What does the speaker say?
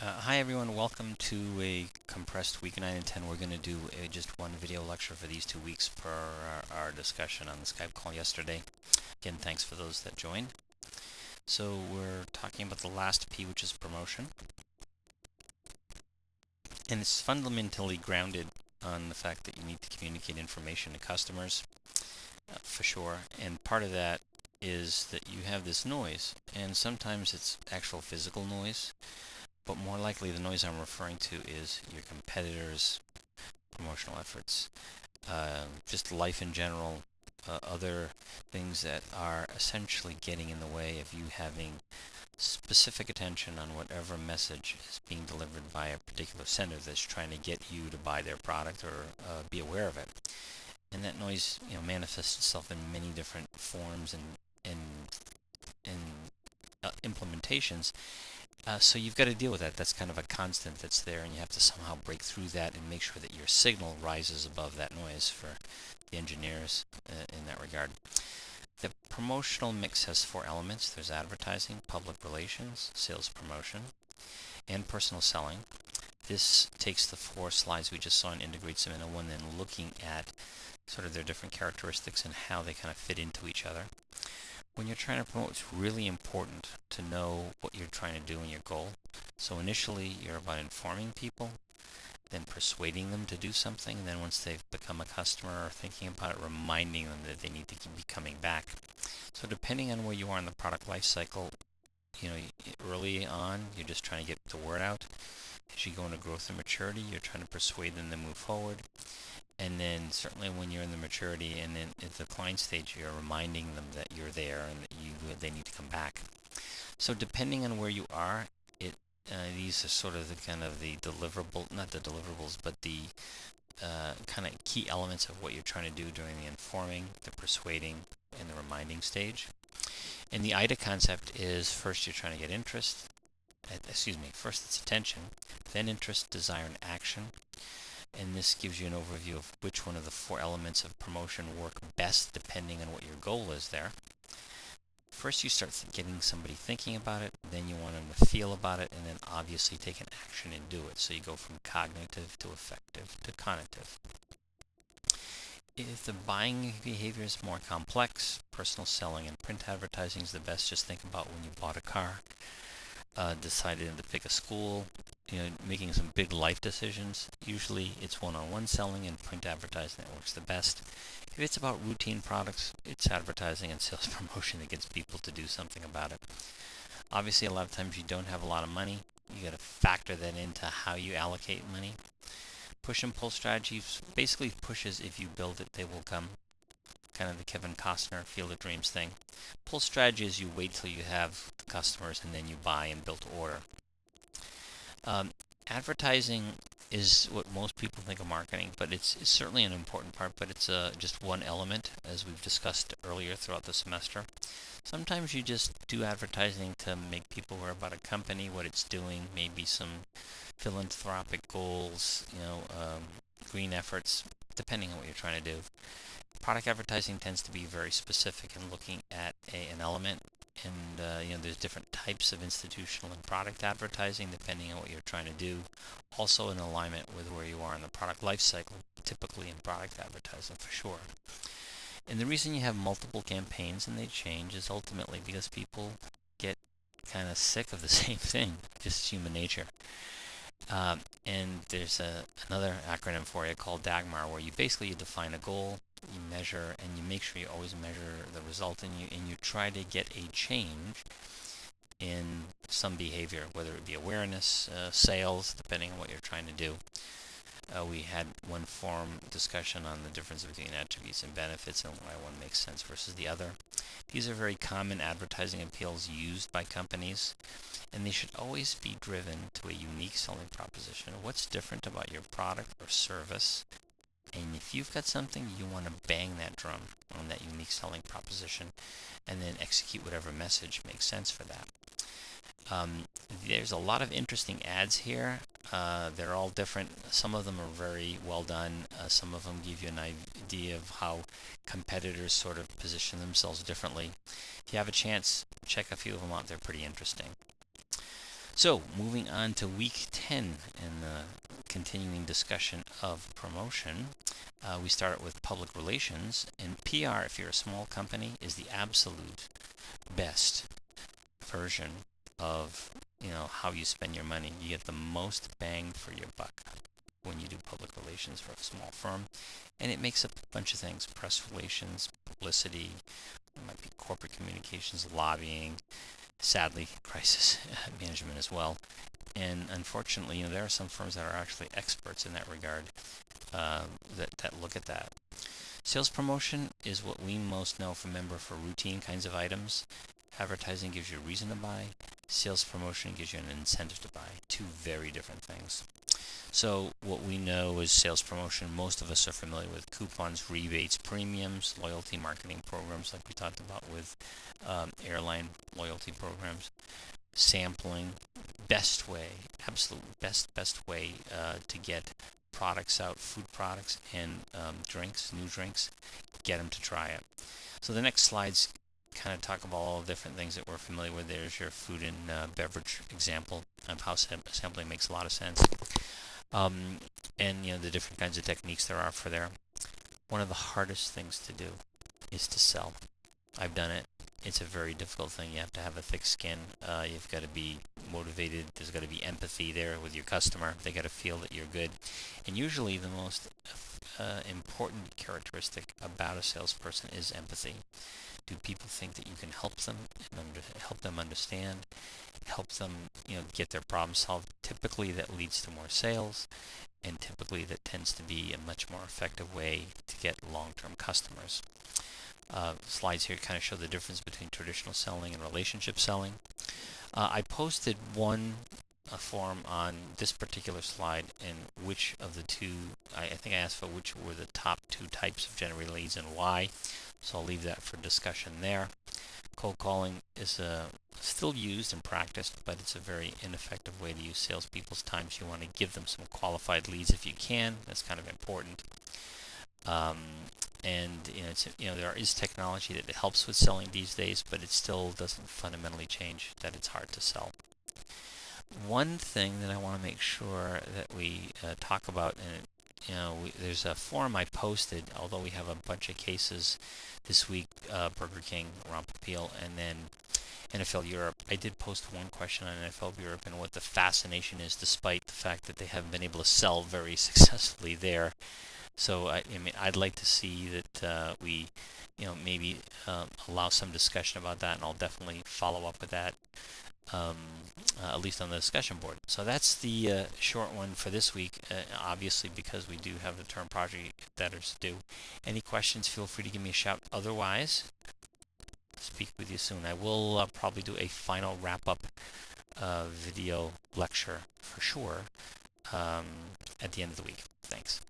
Hi everyone, welcome to a compressed week 9 and 10. We're going to do just one video lecture for these 2 weeks per our discussion on the Skype call yesterday. Again, thanks for those that joined. So we're talking about the last P, which is promotion. And it's fundamentally grounded on the fact that you need to communicate information to customers, for sure. And part of that is that you have this noise, and sometimes it's actual physical noise. But more likely, the noise I'm referring to is your competitors' promotional efforts, just life in general, other things that are essentially getting in the way of you having specific attention on whatever message is being delivered by a particular sender that's trying to get you to buy their product or be aware of it. And that noise, manifests itself in many different forms and implementations. So you've got to deal with that. That's kind of a constant that's there, and you have to somehow break through that and make sure that your signal rises above that noise for the engineers in that regard. The promotional mix has 4 elements. There's advertising, public relations, sales promotion, and personal selling. This takes the 4 slides we just saw and integrates them into one, then looking at sort of their different characteristics and how they kind of fit into each other. When you're trying to promote, it's really important to know what you're trying to do and your goal. So initially, you're about informing people, then persuading them to do something, and then once they've become a customer or thinking about it, reminding them that they need to be coming back. So depending on where you are in the product life cycle, early on, you're just trying to get the word out. As you go into growth and maturity, you're trying to persuade them to move forward. And then certainly when you're in the maturity and then at the client stage, you're reminding them that you're there and that they need to come back. So depending on where you are, these are sort of the deliverable, not the deliverables, but the kind of key elements of what you're trying to do during the informing, the persuading, and the reminding stage. And the IDA concept is first you're trying to get interest, first it's attention, then interest, desire, and action. And this gives you an overview of which one of the 4 elements of promotion work best depending on what your goal is there. First, you start getting somebody thinking about it, then you want them to feel about it, and then obviously take an action and do it. So you go from cognitive to affective to conative. If the buying behavior is more complex, personal selling and print advertising is the best. Just think about when you bought a car, decided to pick a school, making some big life decisions. Usually it's one-on-one selling and print advertising that works the best. If it's about routine products, it's advertising and sales promotion that gets people to do something about it. Obviously, a lot of times you don't have a lot of money. You got to factor that into how you allocate money. Push and pull strategies, basically pushes, if you build it, they will come. Kind of the Kevin Costner Field of Dreams thing. Pull strategy is you wait till you have the customers and then you buy and build to order. Advertising is what most people think of marketing, but it's certainly an important part, but it's just one element, as we've discussed earlier throughout the semester. Sometimes you just do advertising to make people aware about a company, what it's doing, maybe some philanthropic goals, green efforts, depending on what you're trying to do. Product advertising tends to be very specific in looking at an element, and there's different types of institutional and product advertising depending on what you're trying to do. Also in alignment with where you are in the product life cycle, typically in product advertising for sure. And the reason you have multiple campaigns and they change is ultimately because people get kind of sick of the same thing, just human nature. And there's another acronym for it called DAGMAR, where you define a goal, you measure, and you make sure you always measure the result, and you try to get a change in some behavior, whether it be awareness, sales, depending on what you're trying to do. We had one forum discussion on the difference between attributes and benefits and why one makes sense versus the other. These are very common advertising appeals used by companies, and they should always be driven to a unique selling proposition. What's different about your product or service? And if you've got something, you want to bang that drum on that unique selling proposition and then execute whatever message makes sense for that. There's a lot of interesting ads here. They're all different. Some of them are very well done. Some of them give you an idea of how competitors sort of position themselves differently. If you have a chance, check a few of them out. They're pretty interesting. So, moving on to week 10 and the continuing discussion of promotion. We start with public relations, and PR, if you're a small company, is the absolute best version of how you spend your money. You get the most bang for your buck when you do public relations for a small firm, and it makes up a bunch of things: press relations, publicity, it might be corporate communications, lobbying, sadly crisis management as well. And unfortunately, there are some firms that are actually experts in that regard, that look at that. Sales promotion is what we most know from member for routine kinds of items. Advertising gives you a reason to buy. Sales promotion gives you an incentive to buy. Two very different things. So what we know is sales promotion. Most of us are familiar with coupons, rebates, premiums, loyalty marketing programs like we talked about with airline loyalty programs. Sampling, best way, absolute best way to get products out, food products and drinks, new drinks, get them to try it. So the next slides kind of talk about all the different things that we're familiar with. There's your food and beverage example of how sampling makes a lot of sense. And the different kinds of techniques there are for there. One of the hardest things to do is to sell. I've done it. It's a very difficult thing. You have to have a thick skin. You've got to be motivated. There's got to be empathy there with your customer. They got to feel that you're good. And usually the most important characteristic about a salesperson is empathy. Do people think that you can help them and help them understand, help them get their problem solved? Typically that leads to more sales, and typically that tends to be a much more effective way to get long-term customers. Slides here kind of show the difference between traditional selling and relationship selling. I posted one form on this particular slide, and which of the two, I think I asked for which were the top two types of generated leads and why. So I'll leave that for discussion there. Cold calling is still used and practiced, but it's a very ineffective way to use salespeople's time. So you want to give them some qualified leads if you can. That's kind of important. And there is technology that helps with selling these days, but it still doesn't fundamentally change that it's hard to sell. One thing that I want to make sure that we talk about, and there's a form I posted, although we have a bunch of cases this week, Burger King, Rump Appeal, and then NFL Europe. I did post one question on NFL Europe and what the fascination is, despite the fact that they haven't been able to sell very successfully there. So I'd like to see that we, maybe allow some discussion about that, and I'll definitely follow up with that, at least on the discussion board. So that's the short one for this week, obviously because we do have the term project debtors due. Any questions, feel free to give me a shout. Otherwise, speak with you soon. I will probably do a final wrap-up video lecture for sure at the end of the week. Thanks.